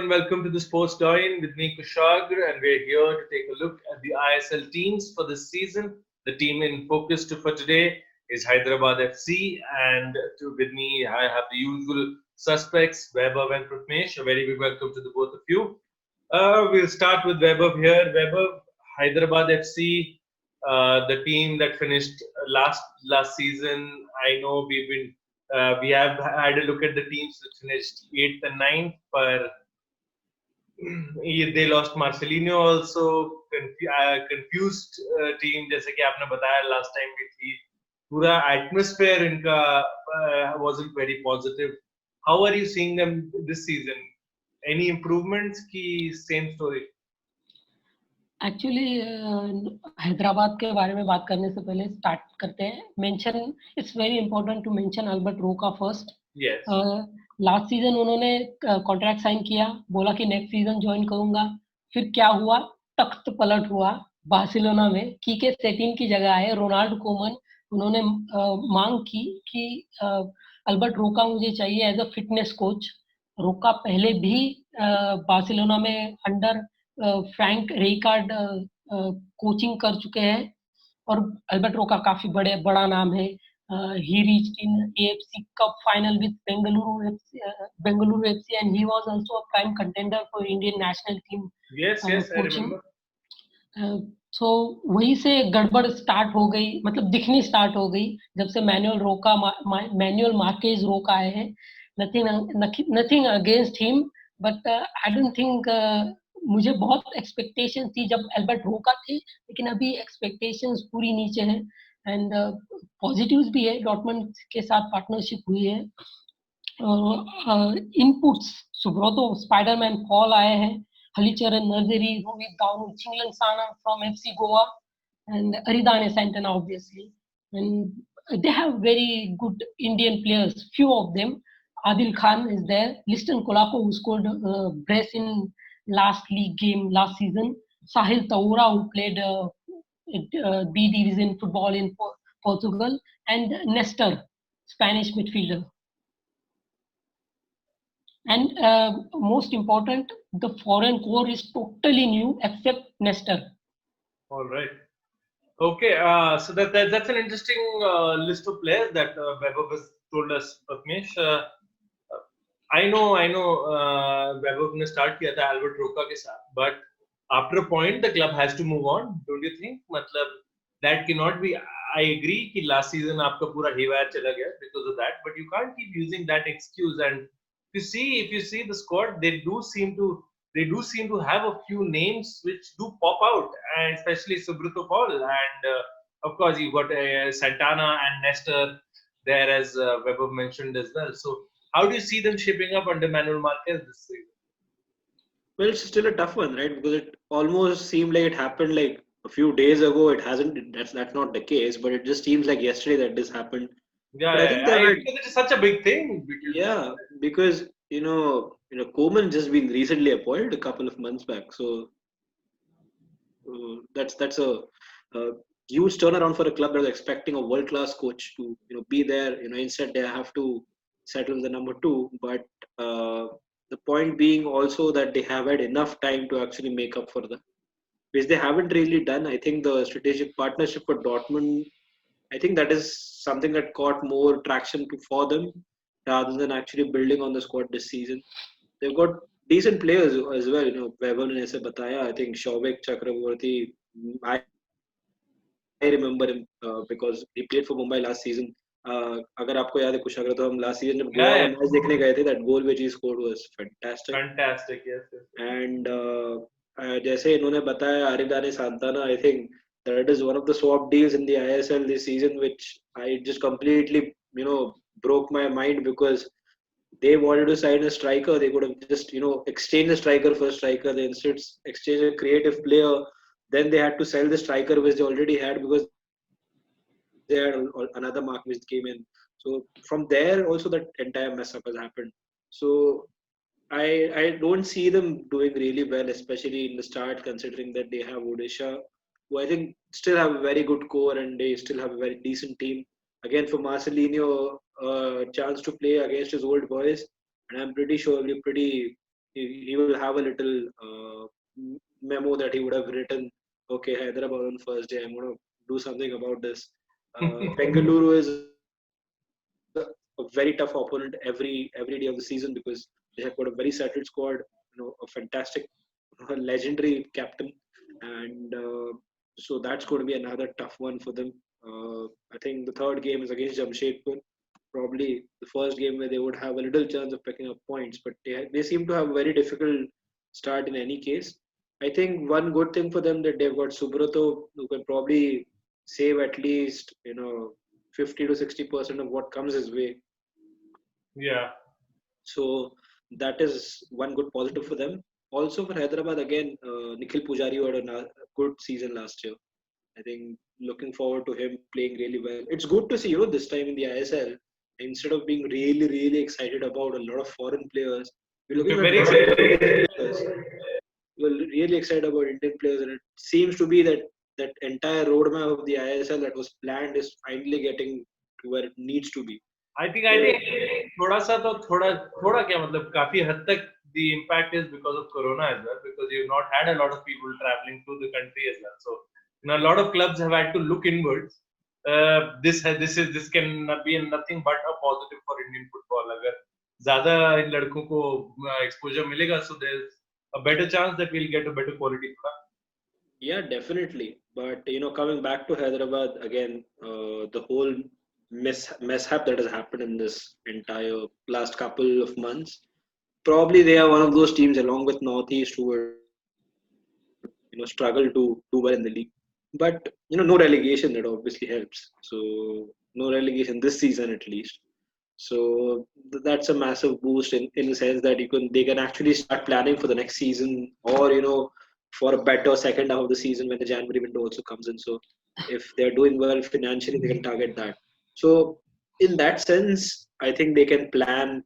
and welcome to the Sports Doin with me, Kushagra, and we're here to take a look at the ISL teams for this season. The team in focus for today is Hyderabad FC, and with me, I have the usual suspects, Vaibhav and Pratmesh. A very big welcome to the both of you. We'll start with Vaibhav here. Vaibhav, Hyderabad FC, the team that finished last season. I know we have had a look at the teams that finished eighth and ninth, but they lost Marcelino also. Confused team, जैसे कि आपने बताया last time भी थी. पूरा atmosphere इनका wasn't very positive. How are you seeing them this season? Any improvements? की same story? Actually Hyderabad के बारे में बात करने से पहले स्टार्ट करते हैं. Mention it's very important to mention Albert Roca first. Last season उन्होंने कॉन्ट्रैक्ट साइन किया, बोला कि नेक्स्ट सीजन ज्वाइन करूंगा. फिर क्या हुआ? तख्त पलट हुआ बार्सिलोना में. कीके सेटिन की जगह आए रोनाल्ड कोमन. उन्होंने मांग की कि अल्बर्ट रोका मुझे चाहिए एज अ फिटनेस कोच. रोका पहले भी बार्सिलोना में अंडर फ्रैंक रेइकार्ड कोचिंग कर चुके हैं और अल्बर्ट रोका काफी बड़ा नाम है. He reached in AFC Cup final with Bengaluru FC, and he was also a prime contender for Indian national team. Yes, I remember. So वहीं से गड़बड़ स्टार्ट हो गई, मतलब दिखनी स्टार्ट हो गई जब से मैनुअल मार्केज रोका आए हैं. Nothing against him, but I don't think मुझे बहुत एक्सपेक्टेशन थी जब एल्बर्ट रोका थे, लेकिन अभी एक्सपेक्टेशंस पूरी नीचे हैं. एंड पॉजिटिव्स भी है, डॉर्टमंड के साथ पार्टनरशिप हुई है. इनपुट्स सुब्रतो स्पाइडरमैन पॉल आए हैं, हलीचरण Narzary, Rohit Danu, Chinglensana from FC Goa, and Aridane Santana obviously. And they have very good Indian players, few of them. Adil Khan is there, Liston Kolako who scored brace in last league game last season, Sahil Taura who played B division football in Portugal, and Nestor, Spanish midfielder. And most important, the foreign core is totally new except Nestor. All right. Okay, so that's an interesting list of players that Vaibhav has told us, Pratmesh. I know Vaibhav ने start किया था Albert Roca के साथ, but after a point the club has to move on, don't you think? मतलब that cannot be. I agree कि last season आपका पूरा haywire चला गया because of that, but you can't keep using that excuse. And if you see the squad, they do seem to have a few names which do pop out, and especially Subrata Paul, and of course you got Santana and Nestor there, as Vaibhav mentioned as well. So how do you see them shaping up under Manuel Marquez this season? Well, it's still a tough one, right? Because it almost seemed like it happened like a few days ago. It hasn't. That's not the case, but it just seems like yesterday that this happened. Yeah, because it's such a big thing. Because Koeman just been recently appointed a couple of months back, so that's a huge turnaround for a club that was expecting a world-class coach to be there. Instead they have to settle the number 2. But the point being also that they have had enough time to actually make up for that, which they haven't really done. I think the strategic partnership with Dortmund, I think that is something that caught more traction for them rather than actually building on the squad this season. They've got decent players as well. Vaibhav ne aise bataya. I think Shouvik Chakraborty, I remember him because he played for Mumbai last season. अगर आपको याद है कुछ, अगर तो हम last season जब गोवा में मैच देखने गए थे, that goal which he scored was fantastic. Yes. And जैसे इन्होंने बताया अरिदाने Santana, I think that is one of the swap deals in the ISL this season, which I just completely broke my mind, because they wanted to sign a striker. They could have just exchanged the striker for a striker. They instead exchanged a creative player. Then they had to sell the striker which they already had, because they had another mark which came in. So from there also that entire mess up has happened. So I don't see them doing really well, especially in the start, considering that they have Odisha, who I think still have a very good core and they still have a very decent team. Again, for Marcelino, a chance to play against his old boys, and I'm pretty sure he'll be pretty he will have a little memo that he would have written. Okay, Hyderabad on first day. I'm going to do something about this. Bengaluru is a very tough opponent every day of the season because they have got a very settled squad. A fantastic, legendary captain, and so that's going to be another tough one for them. I think the third game is against Jamshedpur, probably the first game where they would have a little chance of picking up points, but they seem to have a very difficult start in any case. I think one good thing for them that they've got Subrato, who can probably save at least 50 to 60% of what comes his way. Yeah. So that is one good positive for them. Also for Hyderabad, again, Nikhil Pujari had a good season last year. I think looking forward to him playing really well. It's good to see, this time in the ISL, instead of being really, really excited about a lot of foreign players, we're looking very at excited. players. We're really excited about Indian players, and it seems to be that entire roadmap of the ISL that was planned is finally getting to where it needs to be. I think थोड़ा सा तो थोड़ा क्या मतलब काफी हद तक the impact is because of Corona as well, because you've not had a lot of people traveling to the country as well. So a lot of clubs have had to look inwards. This can be nothing but a positive for Indian football. अगर ज़्यादा इन लड़कों को exposure मिलेगा, so there's a better chance that we'll get a better quality product. Yeah, definitely. But coming back to Hyderabad again, the whole mishap that has happened in this entire last couple of months. Probably they are one of those teams, along with Northeast, who would struggle to do well in the league. But no relegation, that obviously helps. So no relegation this season at least. So that's a massive boost in the sense that they can actually start planning for the next season, or for a better second half of the season when the January window also comes in. So if they're doing well financially, they can target that. So in that sense, I think they can plan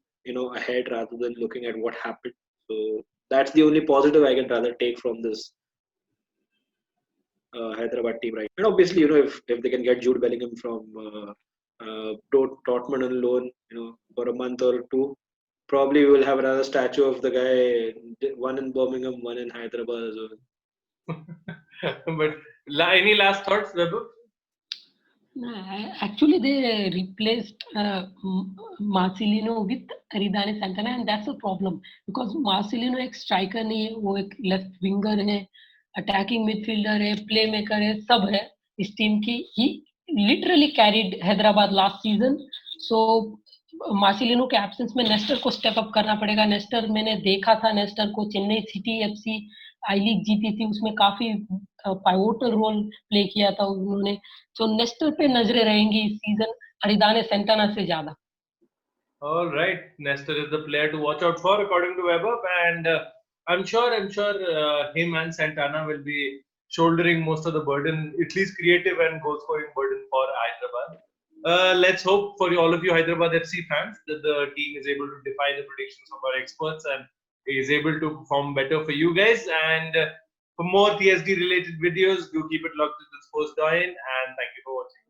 ahead rather than looking at what happened. So that's the only positive I can rather take from this Hyderabad team, right? And obviously, if they can get Jude Bellingham from Dortmund on loan, for a month or two, probably we will have another statue of the guy, one in Birmingham, one in Hyderabad as well. But any last thoughts, Vaibhav? Actually, they replaced Marcelino with Aridane Santana, and that's a problem because Marcelino एक striker नहीं है, वो एक left winger है, attacking midfielder है, playmaker है, सब है इस टीम की. He literally carried Hyderabad last season. So मार्सिलिनो के एब्सेंस में नेस्टर को स्टेप अप करना पड़ेगा. नेस्टर मैंने देखा था, नेस्टर को चेन्नई सिटी एफसी आई लीग जीती थी, उसमें काफी पाइवोटल रोल प्ले किया था उन्होंने. तो नेस्टर पे नजरें रहेंगी इस सीजन अरिदाने सेंटाना से ज्यादा. All right, Nestor is the player to watch out for, according to Vaibhav, and I'm sure him and Santana will be shouldering most of the burden, at least creative and goal scoring burden for Hyderabad. Let's hope for all of you Hyderabad FC fans that the team is able to defy the predictions of our experts and is able to perform better for you guys. And for more TSD related videos, do keep it locked to the Sports Doyen, and thank you for watching.